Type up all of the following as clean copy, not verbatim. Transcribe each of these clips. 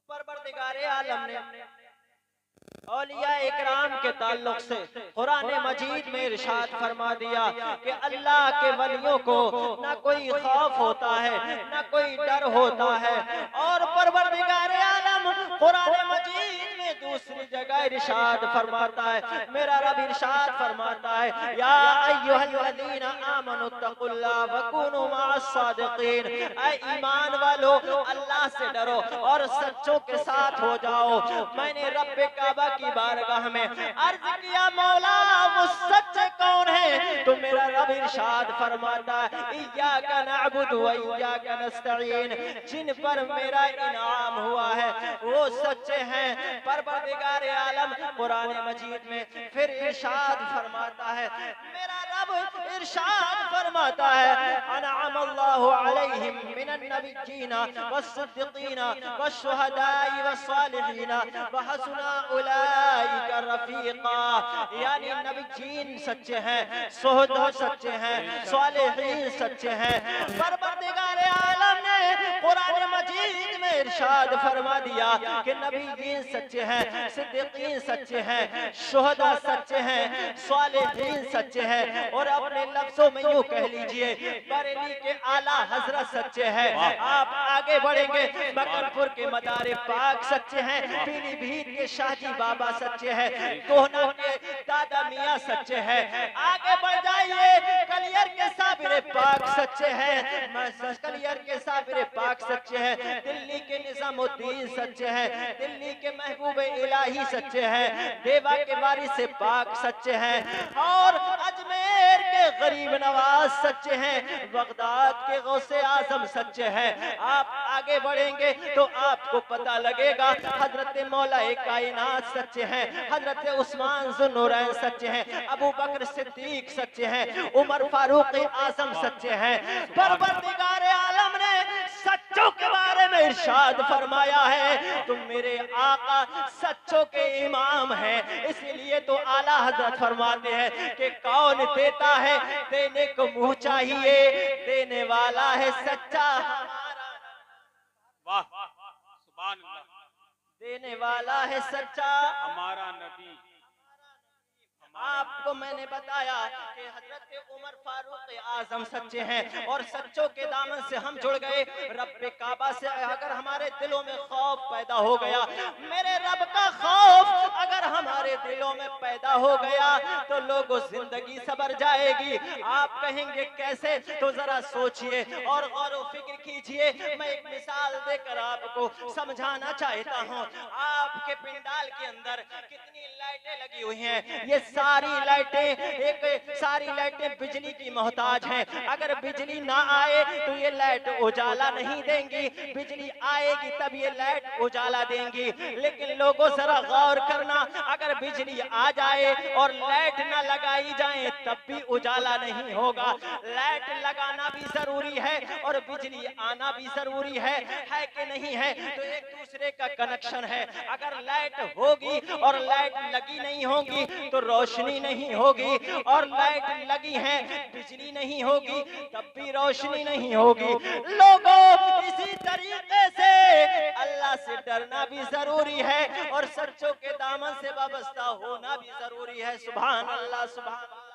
परवरदिगारे आलम ने औलिया इकराम के ताल्लुक से कुरान मजीद में इरशाद फरमा दिया कि अल्लाह के वलियों को ना कोई खौफ होता है ना कोई डर होता है। और परवरदिगारे आलम कुरान मजीद में दूसरी जगह इरशाद फरमाता है, मेरा रब इरशाद फरमाता है, या अय्युहल्लज़ीना आमनुत्तकुल्लाह वकुनू मअस-सादिकीन, ऐ ईमान वालो अल्लाह से डरो और सच्चों के साथ हो जाओ। मैंने रब काबा की बारगाह में अर्ज किया, मौला वो सच्चे कौन है? तो मेरा रब इरशाद फरमाता है, इय्याका नअबुदु व इय्याका नस्तईन, जिन पर मेरा इनाम हुआ है वो सच्चे हैं। परवरदिगार आलम कुरान मजीद में फिर इरशाद फरमाता है, मेरा रब इरशाद फरमाता है, अनअमल्लाहु अलैहिम मिनन नबिय्यीना वस्सिद्दीकीना वश्शुहदाई वस्सालिहीना व हसना उलाइका रफीका। यानी नबिय्यीन सच्चे हैं, शुहदा सच्चे हैं, सालिहीन सच्चे हैं। परवरदिगार आलम ने कुरान मजीद में इरशाद फरमा दिया कि नबिय्यीन सच्चे हैं, सिद्दीकीन सच्चे हैं, शुहदा सच्चे हैं, सालिहीन सच्चे हैं। और अपने लफ्जों में यूं कह लीजिए, बरेली के आला हजरत सच्चे हैं। आप आगे बढ़ेंगे, मकरपुर के मदारे पाक सच्चे हैं, पीलीभीत के शाहजी बाबा सच्चे हैं, कोहना के दादा मियाँ सच्चे हैं। आगे बढ़ जाइए, कलियर के साबिर पाक सच्चे हैं, कलियर के साबिर पाक सच्चे हैं, दिल्ली के निजामुद्दीन सच्चे हैं, दिल्ली के महबूब इलाही सच्चे हैं, देवा के वारिस पाक सच्चे हैं, और अजमेर के गरीब नवाज सच्चे हैं, बगदाद के गौसे आजम सच्चे हैं। आप आगे बढ़ेंगे तो आपको पता लगेगा, हजरत मौला कायनात सच्चे हैं, हजरत उस्मान ज़ुन्नूरैन सच्चे हैं, अबू बकर सिद्दीक सच्चे हैं, उमर फारूक आजम सच्चे हैं। परवरदिगार आलम ने सच्चों के बारे में इरशाद फरमाया है, तुम मेरे आका सच्चों के इमाम हैं। इसलिए तो आला हजरत फरमाते हैं कि कौन देता है, देने को मुंह चाहिए, देने वाला है सच्चा। वाह सुभान अल्लाह, देने वाला है सच्चा हमारा नबी। आपको मैंने बताया कि हजरत उमर फारूक आजम सच्चे हैं, और सच्चों के दामन से हम जुड़ गए। रब काबा से अगर हमारे दिलों में खौफ पैदा हो गया, मेरे रब का खौफ अगर हमारे दिलों में पैदा हो गया, तो लोगों जिंदगी सबर जाएगी। आप कहेंगे कैसे? तो जरा सोचिए और गौर व फिक्र कीजिए। मैं एक मिसाल देकर आपको समझाना चाहता हूँ। आपके पिंडाल के अंदर कितनी लाइटें लगी हुई हैं, ये सारी लाइटें बिजली की मोहताज हैं। अगर बिजली ना आए तो ये लाइट उजाला नहीं देंगी, बिजली आएगी तब ये लाइट उजाला देंगी। लेकिन लोगों जरा गौर करना, अगर बिजली आ जाए और लाइट ना लगाई जाए तब भी उजाला नहीं होगा। लाइट लगाना भी जरूरी है और बिजली आना भी जरूरी है कि नहीं है? तो एक दूसरे का कनेक्शन है। अगर लाइट होगी और लाइट लगी नहीं होगी तो रोशनी नहीं होगी, और लाइट लगी है बिजली नहीं होगी तब भी रोशनी नहीं होगी। लोगों, इसी तरीके से अल्लाह से डरना भी जरूरी है और सच्चों के दामन से वाबस्ता होना भी जरूरी है। सुभान अल्लाह, सुभान अल्लाह।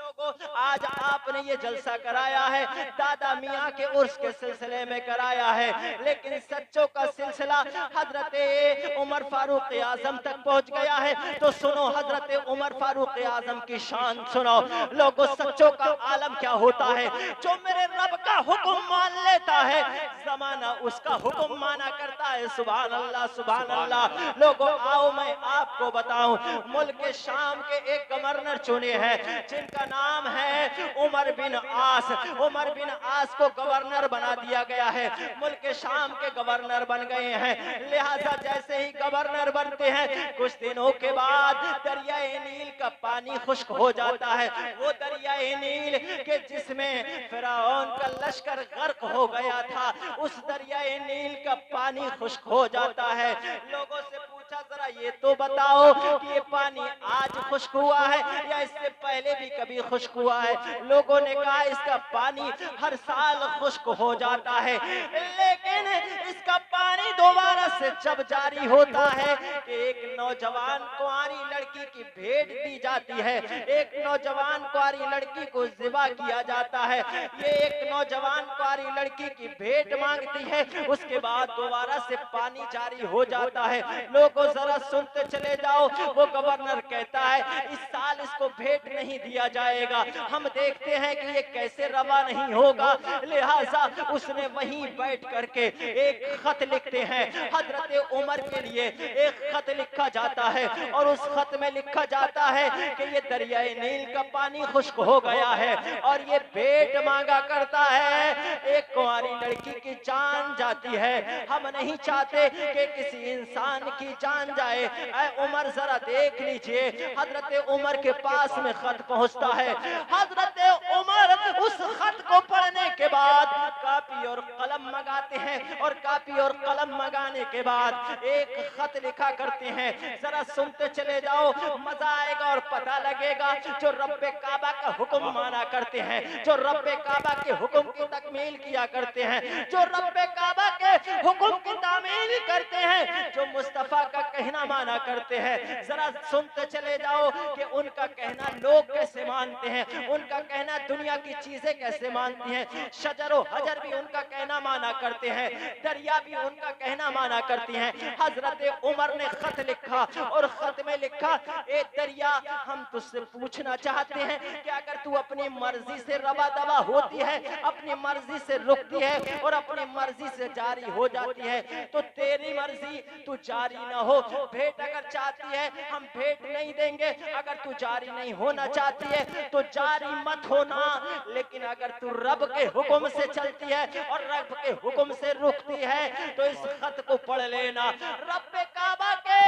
लोगों, आज आपने ये जलसा कराया है, दादा मियाँ के उर्स के सिलसिले में कराया है, लेकिन सच्चों का सिलसिला हजरत उमर फारूक आजम तक पहुंच गया है। तो सुनो, हजरत उमर फारूक आजम की शान सुनो। लोगों, सच्चों का आलम क्या होता है? जो मेरे रब का हुक्म मान लेता है, जमाना उसका हुक्म माना करता है। सुभान अल्लाह, सुभान अल्लाह। लोगों, आओ मैं आपको बताऊं, मुल्क शाम के एक गवर्नर चुने हैं जिनका नाम है उमर बिन आस। उमर बिन आस को गवर्नर बना दिया गया है, मुल्क शाम के गवर्नर बन गए हैं। लिहाजा जैसे ही गवर्नर बनते हैं, कुछ दिनों के बाद दरियाए नील का पानी खुश्क हो जाता है। वो दरियाए नील के जिसमें फिरौन का लश्कर गर्क हो गया था, उस दरियाए नील का पानी खुश्क हो जाता है। लोगों से पूछा, जरा ये तो बताओ कि ये पानी आज खुश्क हुआ है या इससे पहले भी कभी खुश्क हुआ है? लोगों ने कहा इसका पानी हर साल खुश्क हो जाता है, लेकिन इसका पानी दोबारा से जब जारी होता है कि एक नौजवान कुंवारी लड़की की भेंट दी जाती है, एक नौजवान कुंवारी लड़की को ज़िबा किया जाता है, ये एक नौजवान कुंवारी लड़की की भेंट मांगती है, उसके बाद दोबारा से पानी जारी हो जाता है। लोगों जरा सुनते चले जाओ, वो गवर्नर कहता है इस साल इसको भेंट नहीं दिया जाएगा। हम देखते हैं कि ये कैसे रवा नहीं होगा, लिहाजा उसने वहीं बैठ करके एक खत लिखते हैं। हजरत उमर के लिए एक खत लिखा जाता है और उस खत में लिखा जाता है कि ये दरियाए नील का पानी खुश्क हो गया है और ये भेंट मांगा करता है, एक कुंवारी लड़की की जान जाती है। हम नहीं चाहते कि किसी इंसान की जान जाए। ऐ उमर जरा देख लीजिए, हजरत उमर के पास में खत पहुंचता है। हजरत उमर उस खत को पढ़ने के बाद कापी और कलम मंगाते हैं और कापी और कलम मंगाने के बाद एक खत लिखा करते हैं। जरा सुनते चले जाओ, मजा आएगा और पता लगेगा। जो रब्बे काबा का हुक्म माना करते हैं, जो रब्बे काबा के हुक्म की तकमील किया करते हैं, जो रब्बे काबा के हुक्म की तामील करते हैं, जो मुस्तफा का कहना माना करते हैं, जरा सुनते चले जाओ कि उनका कहना लोग कैसे मानते हैं, उनका कहना दुनिया की चीजें कैसे मानती हैं। शजरो हजर भी उनका कहना माना करते हैं, दरिया भी उनका कहना माना करती हैं। हजरत उमर ने खत लिखा और खत में लिखा, ए दरिया, हम तुझसे पूछना चाहते हैं कि अगर तू अपनी मर्जी से रवा दवा होती है, अपनी मर्जी से रुकती है और अपनी मर्जी से जारी हो जाती है, तो तेरी मर्जी, तू जारी न हो। भेंट अगर चाहती है हम भेंट नहीं देंगे, अगर तू जारी नहीं होना चाहती है तो जारी मत होना। लेकिन अगर तू रब के हुक्म से चलती है और रब के हुक्म से रुकती है तो इस खत को पढ़ लेना। रब्बे काबा के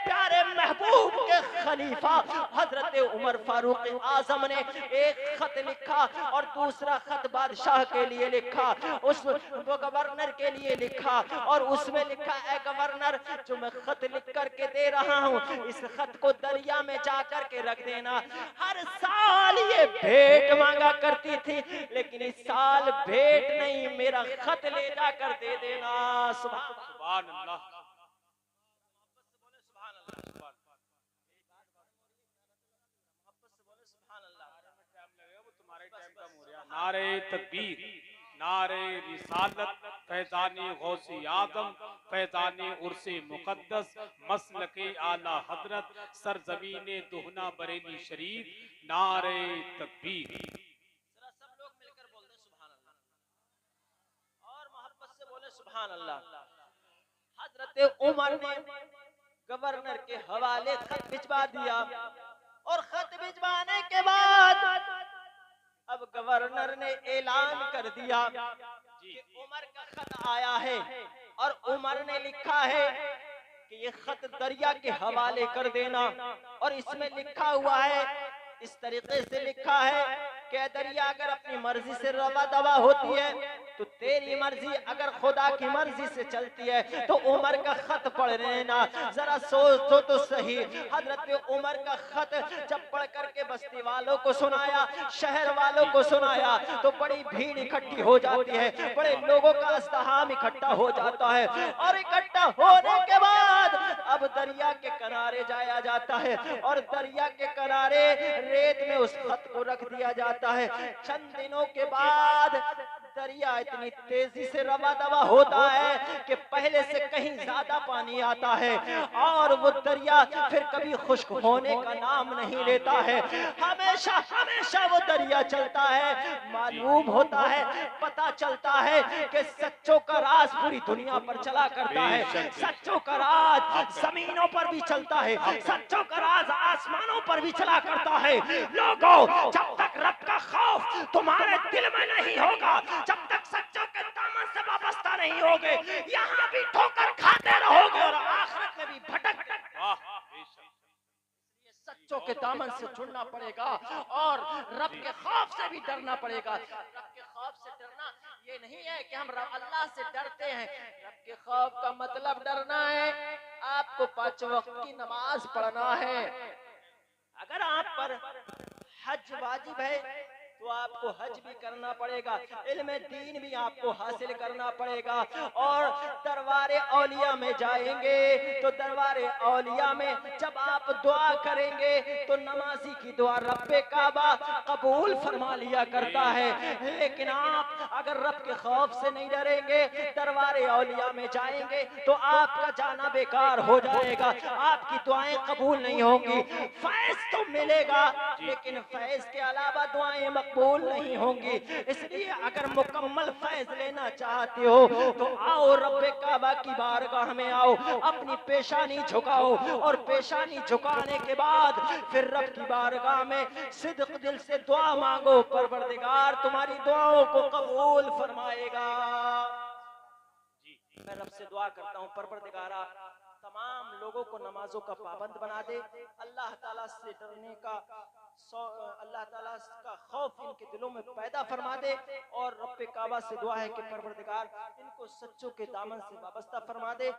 प्यारे महबूब के खलीफा हजरत उमर फारूक आजम ने एक खत लिखा और दूसरा खत बादशाह के लिए लिखा, उस गवर्नर के लिए लिखा और उसमें लिखा, है गवर्नर, जो मैं खत लिख करके दे रहा हूँ, इस खत को दरिया में जाकर के रख देना। हर साल ये भेंट मांगा करती थी, लेकिन इस साल भेंट नहीं, मेरा खत ले जाकर दे देना। सुभान अल्लाह। नारे तकबीर, नारे रिसालत, फैज़ाने गौसे आज़म, फैज़ाने उर्से मुक़द्दस, मसलके आला हज़रत, सरज़मीने दुहना बरेली शरीफ, नारे तकबीर। जरा सब लोग मिलकर बोल दे सुभान अल्लाह और मोहब्बत से बोले सुभान अल्लाह। हजरत उमर ने गवर्नर के हवाले खत भिजवा दिया और खत भिजवाने के बाद अब गवर्नर ने ऐलान कर दिया कि उमर का खत आया है और उमर ने लिखा है कि ये खत दरिया के हवाले कर देना। और इसमें लिखा हुआ है, इस तरीके से लिखा है कि दरिया, अगर अपनी मर्जी से रवा दवा होती है तो तेरी मर्जी, अगर खुदा की मर्जी से चलती है तो उमर का खत पढ़ लेना। जरा सोचो तो सही, हजरत उमर का खत जब पढ़ करके बस्ती वालों को सुनाया, शहर वालों को सुनाया, तो बड़ी भीड़ इकट्ठी हो जाती है, बड़े लोगों का अज़्दहाम इकट्ठा हो जाता है। और इकट्ठा होने के बाद अब दरिया के किनारे जाया जाता है और दरिया के किनारे रेत में उस खत को रख दिया जाता है। चंद दिनों के बाद दरिया इतनी तेजी से रवा दवा होता है कि पहले से कहीं ज्यादा पानी आता है और वो दरिया फिर कभी खुश्क होने का नाम नहीं लेता है। हमेशा हमेशा वो दरिया चलता है। मालूम होता है, पता चलता है कि सच्चों का राज पूरी दुनिया पर चला करता है, सच्चों का राज जमीनों पर भी चलता है, सच्चों का राज आसमानों पर भी चला करता है। लोगों, जब तक रब का खौफ तुम्हारे दिल में नहीं होगा, जब तक सच्चों के दामन से वाबस्ता नहीं होगे, यहाँ भी ठोकर खाते रहोगे और आखिरत में भी भटक। सच्चों के दामन से जुड़ना पड़ेगा और रब के खौफ से भी डरना पड़ेगा। रब के खौफ से डरना ये नहीं है कि हम अल्लाह से डरते हैं, रब के खौफ का मतलब डरना है आपको 5 वक्त की नमाज पढ़ना है। अगर आप पर हज वाजिब है तो आपको हज भी करना पड़ेगा, इल्म दीन भी आपको हासिल करना पड़ेगा। और दरबारे औलिया में जाएंगे तो दरबारे औलिया में जब आप दुआ करेंगे तो नमाजी की दुआ रब्बे काबा कबूल फरमा लिया करता है। लेकिन आप अगर रब के खौफ से नहीं डरेंगे, दरबारे औलिया में जाएंगे तो आपका जाना बेकार हो जाएगा, आपकी दुआएं कबूल नहीं होंगी। फैज तो मिलेगा लेकिन फैज के अलावा दुआएं मकबूल नहीं होंगी। इसलिए अगर मुकम्मल फैज लेना चाहते हो तो आओ रब्बे काबा की बारगाह में आओ, अपनी पेशानी झुकाओ और पेशानी झुकाने के बाद फिर रब की बारगाह में सिद्क दिल से दुआ मांगो, परवरदिगार तुम्हारी दुआओं को कबूल फरमाएगा। मैं रब से दुआ करता हूँ परवरदिगारा तमाम लोगों को नमाजों का पाबंद बना दे, अल्लाह ताला से डरने का अल्लाह ताला का खौफ इनके दिलों में पैदा फरमा दे। और रब्बे काबा से दुआ है कि परवरदिगार इनको सच्चों के दामन से वाबस्ता फरमा दे।